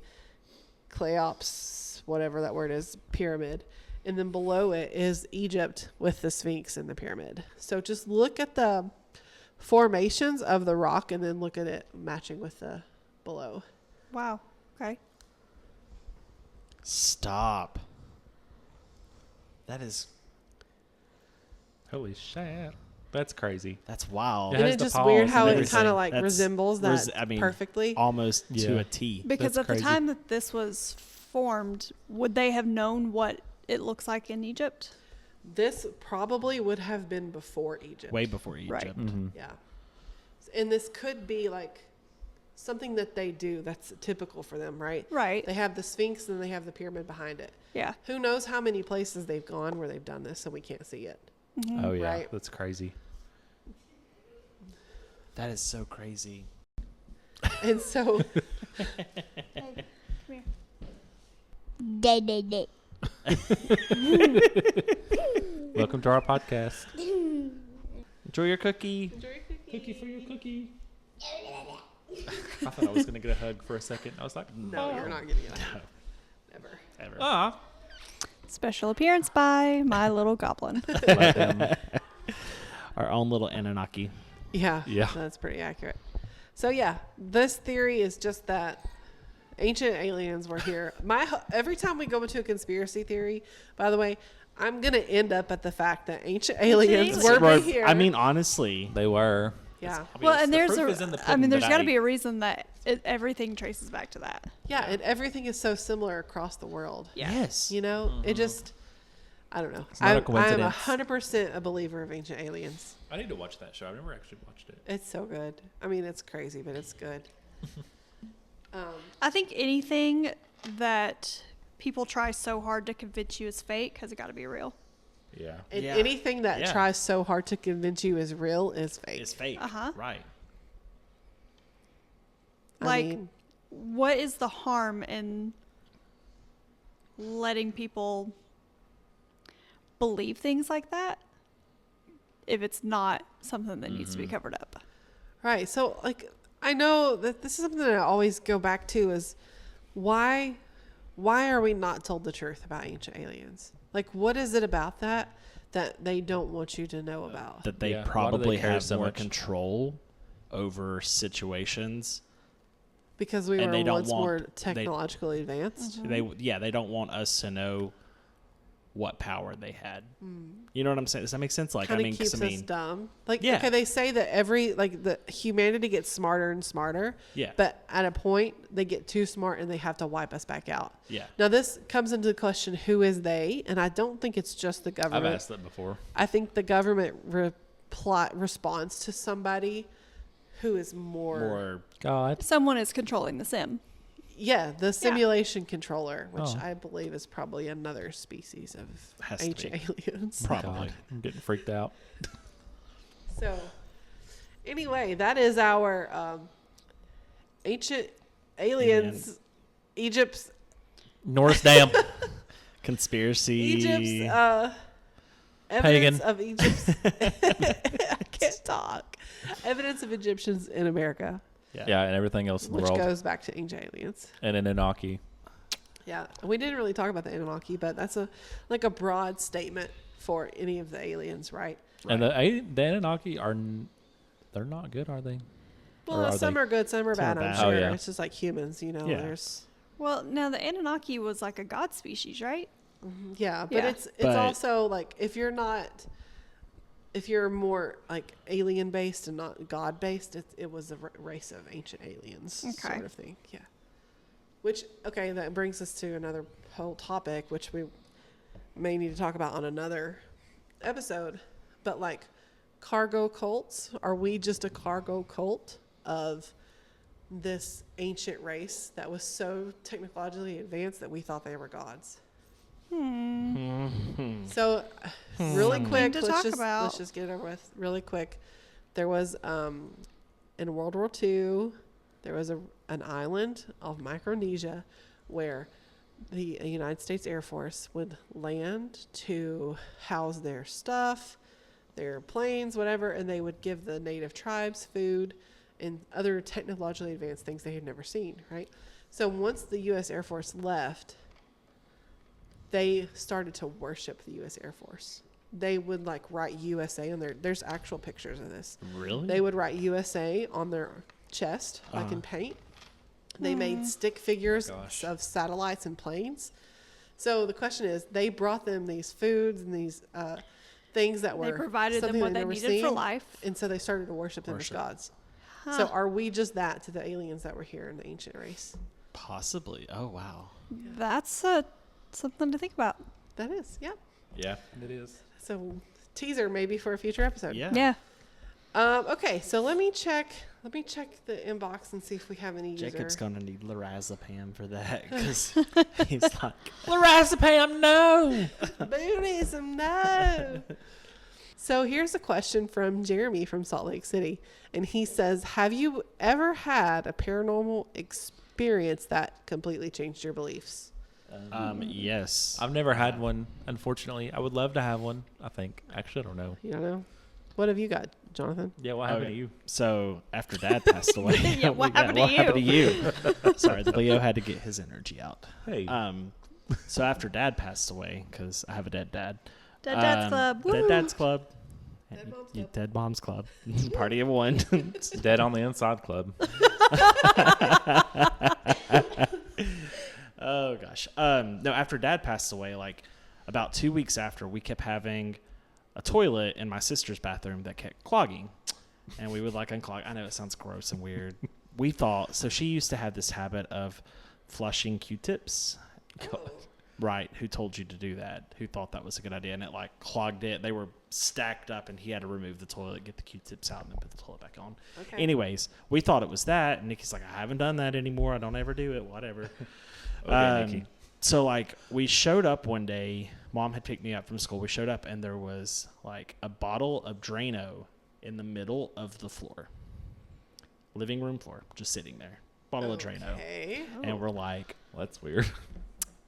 Cheops, whatever that word is, pyramid. And then below it is Egypt with the Sphinx and the pyramid. So just look at the formations of the rock and then look at it matching with the below. Wow. Okay. Stop. That is. Holy shit. That's crazy. That's wild. It Isn't has it the just pause weird and how it everything. kind of like That's resembles that perfectly? almost to Yeah. a T. Because That's at the crazy. time that this was formed, would they have known what it looks like in Egypt? This probably would have been before Egypt. Way before Egypt. Right. Mm-hmm. Yeah. And this could be like something that they do that's typical for them, right? Right. They have the Sphinx and they have the pyramid behind it. Yeah. Who knows how many places they've gone where they've done this and we can't see it. Oh yeah, Right. that's crazy. That is so crazy. And so Welcome to our podcast. Enjoy your cookie. Cookie for your cookie. I thought I was gonna get a hug for a second. I was like, no, you're not getting it. Never. Ever. ah. Special appearance by my little goblin. Let them. Our own little Anunnaki. Yeah. Yeah. That's pretty accurate. So yeah, this theory is just that ancient aliens were here. Every time we go into a conspiracy theory, by the way, I'm gonna end up at the fact that ancient aliens were Well, here. I mean, honestly, They were. yeah, I mean, Well, it's- and the there's proof is in the I mean, pudding, there's but got to be a reason that everything traces back to that. yeah, and everything is so similar across the world. Yeah. yes. You know, it just, I don't know. It's not a I am coincidence. 100% a believer of ancient aliens. I need to watch that show. I've never actually watched it. It's so good. I mean, it's crazy, but it's good. I think anything that people try so hard to convince you is fake has got to be real. Yeah. And Yeah. anything that Yeah. tries so hard to convince you is real is fake. It's fake. Uh-huh. Right. I Like, mean, what is the harm in letting people believe things like that if it's not something that needs to be covered up? right. So, like, I know that this is something that I always go back to is why are we not told the truth about ancient aliens? Like, what is it about that they don't want you to know about? That they Yeah, why do they probably care have so more much? control over situations. Because we And were they don't once more want- technologically advanced. They don't want us to know what power they had. You know what I'm saying? Does that make sense? Like, Kind I of mean, keeps 'cause I us mean, dumb. Like, Yeah. okay, they say that the humanity gets smarter and smarter. Yeah. But at a point, they get too smart and they have to wipe us back out. yeah. Now, this comes into the question, who is they? And I don't think it's just the I've government. asked that before. I think the government responds to somebody who is More God. Someone is controlling the sim. yeah, the simulation controller, which Oh. I believe is probably another species of Has to ancient aliens. probably. God. I'm getting freaked out. So, anyway, that is our ancient aliens, Egypt's Norris Dam. conspiracy. Egypt's Pagan. evidence of Egypt's. I can't talk. Evidence of Egyptians in America, Yeah, and everything else in the which world. goes back to ancient aliens. And Anunnaki. Yeah, we didn't really talk about the Anunnaki, but that's a broad statement for any of the aliens, right? And the Anunnaki they're not good, are they? Or Well, are some they? are good, some are Some are bad. I'm bad. sure Oh, yeah. it's just like humans, you know. Yeah. There's Well, now the Anunnaki was like a god species, right? yeah, but Yeah. it's But- also like if you're more like alien based and not god based, it was a race of ancient aliens Okay. sort of thing. Yeah. Which that brings us to another whole topic, which we may need to talk about on another episode. But like cargo cults, are we just a cargo cult of this ancient race that was so technologically advanced that we thought they were gods? So, really quick, to let's talk just about. get it over with. Really quick, there was in World War II, there was an island of Micronesia where the United States Air Force would land to house their stuff, their planes, whatever, and they would give the native tribes food and other technologically advanced things they had never seen, right? So once the U.S. Air Force left, they started to worship the U.S. Air Force. They would like write USA on there's actual pictures of this. Really? They would write USA on their chest, like in paint. They made stick figures Gosh. of satellites and planes. So the question is, they brought them these foods and these things that were They provided them something what they'd they never needed for seen, life. and so they started to worship them as Worship. gods. So are we just that to the aliens that were here in the ancient race? Possibly. Oh wow. That's something to think about. That is, yeah. Yeah, it is. So teaser maybe for a future episode. Yeah. Yeah. Okay, so let me check the inbox and see if we have any Jacob's user. gonna need lorazepam for that because he's like, Lorazepam, no. Buddhism, no. So here's a question from Jeremy from Salt Lake City. And he says, have you ever had a paranormal experience that completely changed your beliefs? yes. I've never had one, unfortunately. I would love to have one, I think. Actually, I don't know. You don't know? What have you got, Jonathan? Yeah, what happened Okay. to you? So after Dad passed away, Yeah, what happened to what happened to you? you? Sorry, Leo had to get his energy out. Hey. So after Dad passed away, because I have a dead dad. Dead Dad's Club. Dead Woo! Dad's Club. Dead Mom's Yeah, Club. Dead Mom's Club. Party of one. Dead on the Inside Club. Oh gosh. No, after Dad passed away, like about 2 weeks after, we kept having a toilet in my sister's bathroom that kept clogging, and we would like unclog. I know it sounds gross and weird. We thought so. She used to have this habit of flushing Q-tips. Right? Who told you to do that? Who thought that was a good idea? And it like clogged it. They were stacked up, and he had to remove the toilet, get the Q-tips out, and then put the toilet back on. Okay. Anyways, we thought it was that, and Nikki's like, I haven't done that anymore. I don't ever do it. Whatever. Okay, Nikki. So like we showed up one day. Mom had picked me up from school. We showed up, and there was like a bottle of Drano in the middle of the floor, living room floor, just sitting there. Bottle of Drano, Okay. and we're like, Well, that's weird.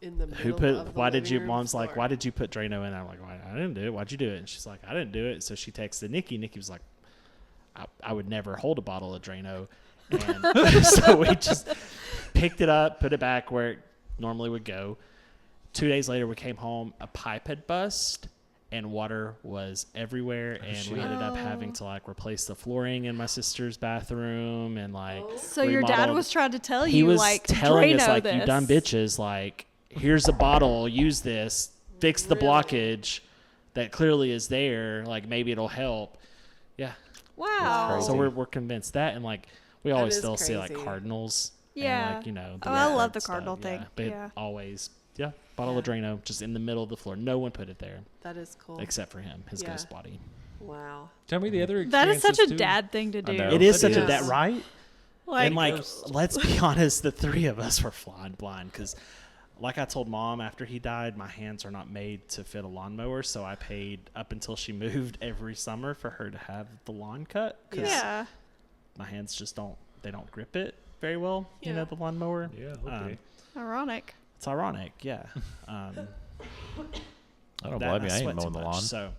In the who middle put? of the Why did living you? room Mom's like, floor. why did you put Drano in? I'm like, I didn't do it. Why'd you do it? And she's like, I didn't do it. So she texted Nikki. Nikki was like, I would never hold a bottle of Drano. And so we just picked it up, put it back where it normally would go. 2 days later, we came home. A pipe had bust, and water was everywhere. And we ended up having to like replace the flooring in my sister's bathroom and like. So your dad remodeled- was trying to tell He you, was like, telling us Drano like, this. you dumb bitches, like, here's a bottle, use this, fix the Really? blockage that clearly is there. Like maybe it'll help. Yeah. Wow. That's So crazy. we're convinced that, and like we That always is still see like crazy. cardinals. Yeah. And, like, you know. Oh, I love the stuff, cardinal thing. Yeah. But Yeah. always, yeah. Bottle of Yeah. Drano just in the middle of the floor. No one put it there That is cool. except for him, his Yeah. ghost body. Wow. Tell me the other That is such a experiences, too. dad thing to I do. know. It is It such a is. that right. Like, And like, Ghosts. let's be honest, the three of us were flying blind because, like I told Mom after he died, my hands are not made to fit a lawnmower, so I paid up until she moved every summer for her to have the lawn cut because yeah. my hands just don't grip it very well. You Yeah. know, the lawnmower. Yeah, okay. Ironic. It's ironic, yeah. I don't that- blame you. I sweat ain't too mowing the much, lawn. So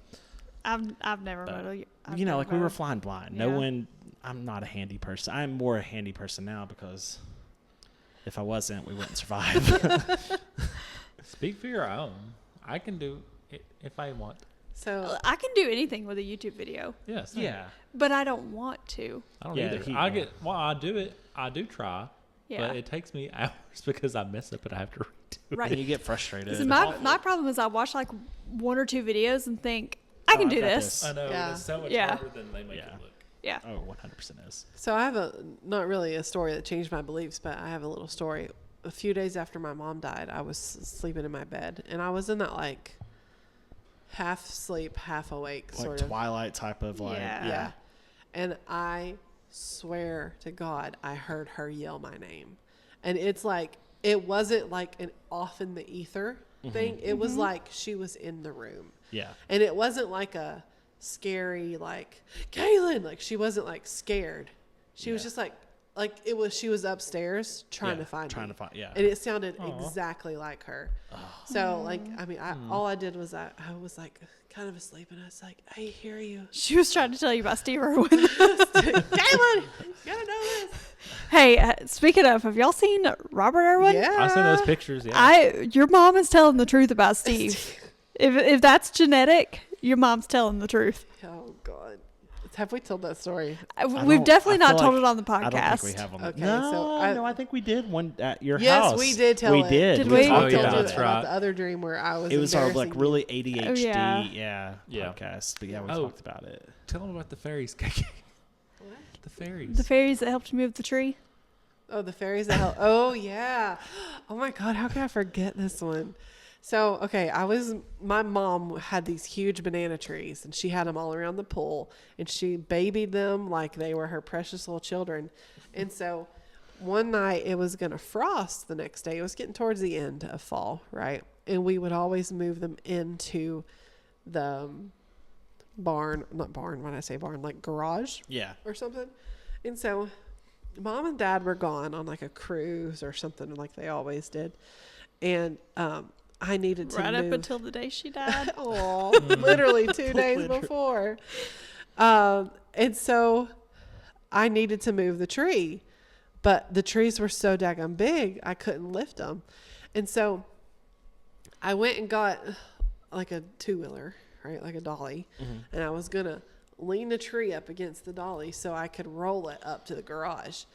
I've never But, mowed a. I've you know, never like we were mowed. flying blind. Yeah. No one. I'm not a handy person. I'm more a handy person now because if I wasn't, we wouldn't survive. Speak for your own. I can do it if I want. So I can do anything with a YouTube video, Yes. yeah. but I don't want to. I don't Yeah, either. I do it. I do try. Yeah. But it takes me hours because I mess up and I have to redo it. Right. And you get frustrated. So my problem is I watch like one or two videos and think I can I do got this. this. I know. Yeah. It's so much Yeah. harder than they make Yeah. it look. Yeah. Oh, 100% is. So I have not really a story that changed my beliefs, but I have a little story. A few days after my mom died, I was sleeping in my bed, and I was in that like half sleep, half awake Like sort of. Twilight type of like. Yeah. Yeah. And I swear to God, I heard her yell my name. And it's like, it wasn't like an off in the ether thing. It was like she was in the room. Yeah. And it wasn't like a scary, like, Kaylin. Like, she wasn't like scared. She was Yeah. just like it was, she was upstairs trying Yeah, to find trying me. to find- yeah. And it sounded exactly like her. So, like, I mean, Hmm. all I did was I was like kind of asleep, and I was like, I hear you. She was trying to tell you about Steve Irwin. Kaylin, you gotta know this. Hey, speaking of, have y'all seen Robert Irwin? Yeah. I've seen those pictures. Yeah. Your mom is telling the truth about Steve. if that's genetic, your mom's telling the truth. Oh God, have we told that story? We've definitely I not feel told like- it on the I don't podcast. think we have on the Okay, no, so no, I think we did one at your Yes, house. we did tell We it. did. Did we? we? I Oh, told yeah, you that's about right. the other dream where I was. It was our like embarrassing really you. ADHD, yeah. Yeah. podcast. But yeah, we Oh. talked about it. Tell them about the fairies, KK. The fairies. The fairies that helped move the tree. Oh, the fairies that help. Oh, yeah. Oh, my God. How can I forget this one? So, okay, my mom had these huge banana trees, and she had them all around the pool, and she babied them like they were her precious little children. And so one night it was going to frost the next day. It was getting towards the end of fall, right? And we would always move them into the not barn, when I say barn, like garage Yeah. or something. And so Mom and Dad were gone on like a cruise or something like they always did. And I needed to Right move. up until the day she died. Oh, literally 2 days before. And so I needed to move the tree, but the trees were so daggone big, I couldn't lift them. And so I went and got like a 2-wheeler, right? Like a dolly. And I was going to lean the tree up against the dolly so I could roll it up to the garage.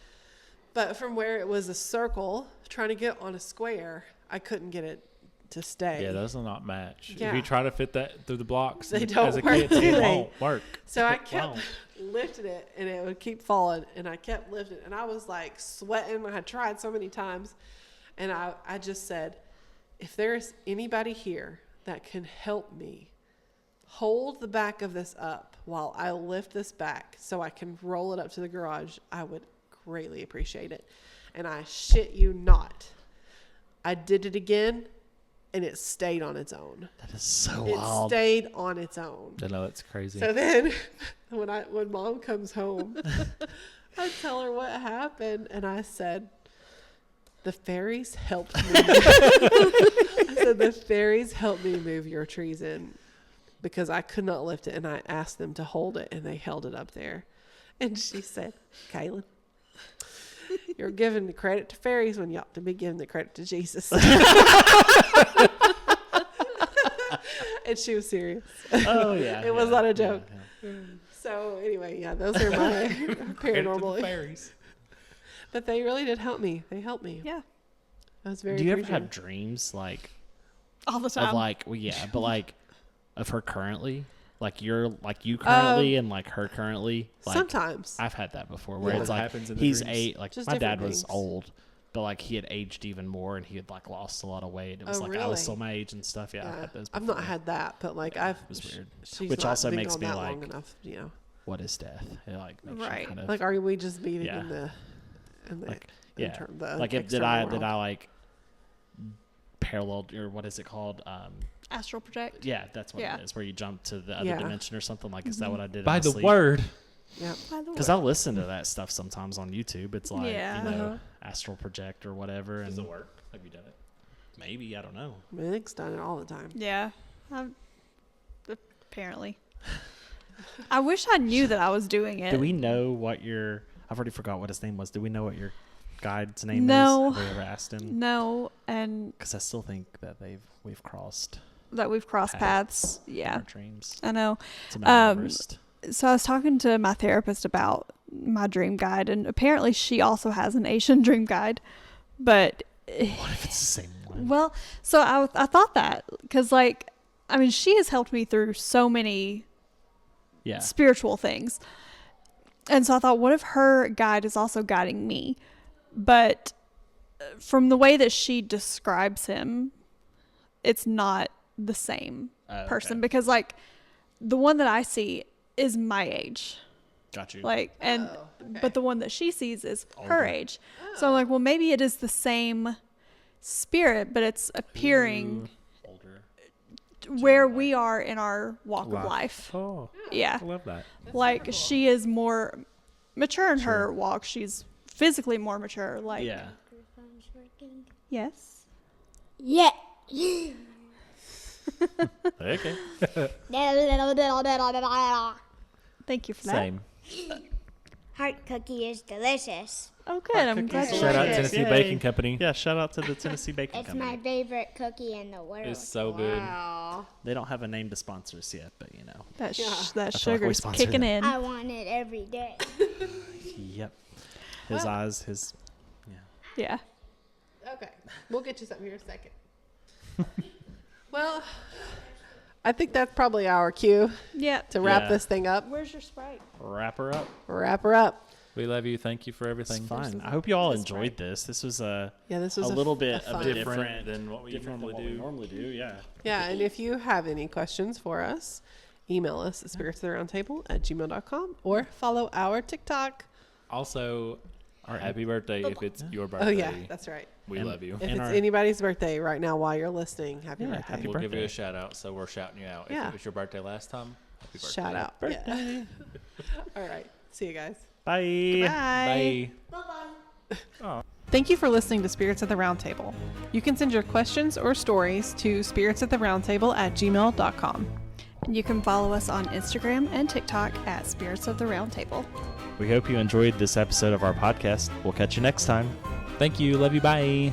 But from where it was a circle, trying to get on a square, I couldn't get it to stay. Yeah, those will not match. Yeah. If you try to fit that through the blocks, They don't as a work, kid, do it they? won't work. So I It kept won't. lifting it, and it would keep falling, and I kept lifting it, and I was like sweating. I had tried so many times, and I just said, if there's anybody here that can help me hold the back of this up while I lift this back so I can roll it up to the garage, I would greatly appreciate it. And I shit you not, I did it again, and it stayed on its own. That is so It wild. stayed on its own. I know, that's crazy. So then when Mom comes home, I tell her what happened, and I said, the fairies helped me. I said, the fairies helped me move your trees in because I could not lift it, and I asked them to hold it, and they held it up there. And she said, Kaylin, you're giving the credit to fairies when you ought to be giving the credit to Jesus. And she was serious. Oh, yeah. It was not a joke. Yeah. So anyway, yeah, those are my paranormal. fairies. But they really did help me. They helped me. Yeah. I was very Do you ever have appreciative. dreams like All the time. of like, well, yeah, but like of her currently? Like you currently and like her currently? Like, Sometimes. I've had that before where Yeah. it's What like happens in the he's dreams? 8, like Just my dad different was things. old, but like he had aged even more and he had like lost a lot of weight. It was Oh, like I was really? still my age and stuff. Yeah, I've had those I've before. not had that, but like Yeah, I've. it was weird. She's Which not also been makes gone me that like, long enough, you know. what is death? It like makes you Right. kind of Like, are we just meeting Yeah. in the like yeah. the Like if did external I world? like paralleled or what is it called? Astral project. Yeah, that's what Yeah. it is. Where you jump to the other Yeah. dimension or something. Like is that what I did? By in my the sleep? word. Yeah. By the Because way. I listen to that stuff sometimes on YouTube. It's like, Yeah. you know, Uh-huh. astral project or whatever. Does And it work? Have you done it? maybe, I don't know. Nick's done it all the time. Yeah. Apparently. I wish I knew that I was doing it. Do we know what your, I've already forgot what his name was. Do we know what your guide's name No. is? Have we ever asked him? No, and Because I still think that we've crossed that we've crossed paths. in Yeah. our dreams. I know. To Mount Everest. So I was talking to my therapist about my dream guide, and apparently she also has an Asian dream guide. But, What if it's the same one? well, so I thought that because, like, I mean, she has helped me through so many Yeah. spiritual things. And so I thought, what if her guide is also guiding me? But from the way that she describes him, it's not the same Oh, person okay. because, like, the one that I see is my age. Got you. Like, and Oh, okay. but the one that she sees is her Older. age. So I'm like, well, maybe it is the same spirit, but it's appearing Older. where we are in our walk of life. Oh, Yeah. I love that. Like she is more mature in her walk. She's physically more mature. Like, Yeah. yes. Yeah. Okay. Thank you for that. Same. Heart cookie is delicious. Oh, good. I'm cookies glad are you Shout out like it. Tennessee Yay. Baking Company. Yeah, shout out to the Tennessee Baking It's Company. my favorite cookie in the world. It's so good. Wow. They don't have a name to sponsor us yet, but you know. That Yeah. that I feel like we sugar's sponsor kicking them. in. I want it every day. Yep. His eyes, his Yeah. Okay. We'll get you something here in a second. Well, I think that's probably our cue Yeah. to wrap Yeah. this thing up. Where's your Sprite? wrap her up. Wrap her up. We love you. Thank you for everything. It's fine. I hope you all That's enjoyed right. this. This was Yeah, this was a little bit fun- of a different than what we normally than what do. we normally do. Yeah. Yeah, and if you have any questions for us, email us at spiritsoftheroundtable@gmail.com or follow our TikTok. Also, happy birthday if it's your Oh birthday. yeah, that's right. We And- love you. If And it's our- anybody's birthday right now while you're listening, happy Yeah, birthday. happy We'll give you birthday. a shout out, so we're shouting you out. If Yeah. it was your birthday last time, happy birthday. Shout out. Yeah. All right. See you guys. Bye. Bye. Thank you for listening to Spirits at the Round Table. You can send your questions or stories to spiritsattheroundtable@gmail.com. And you can follow us on Instagram and TikTok at Spirits of the Round Table. We hope you enjoyed this episode of our podcast. We'll catch you next time. Thank you. Love you. Bye.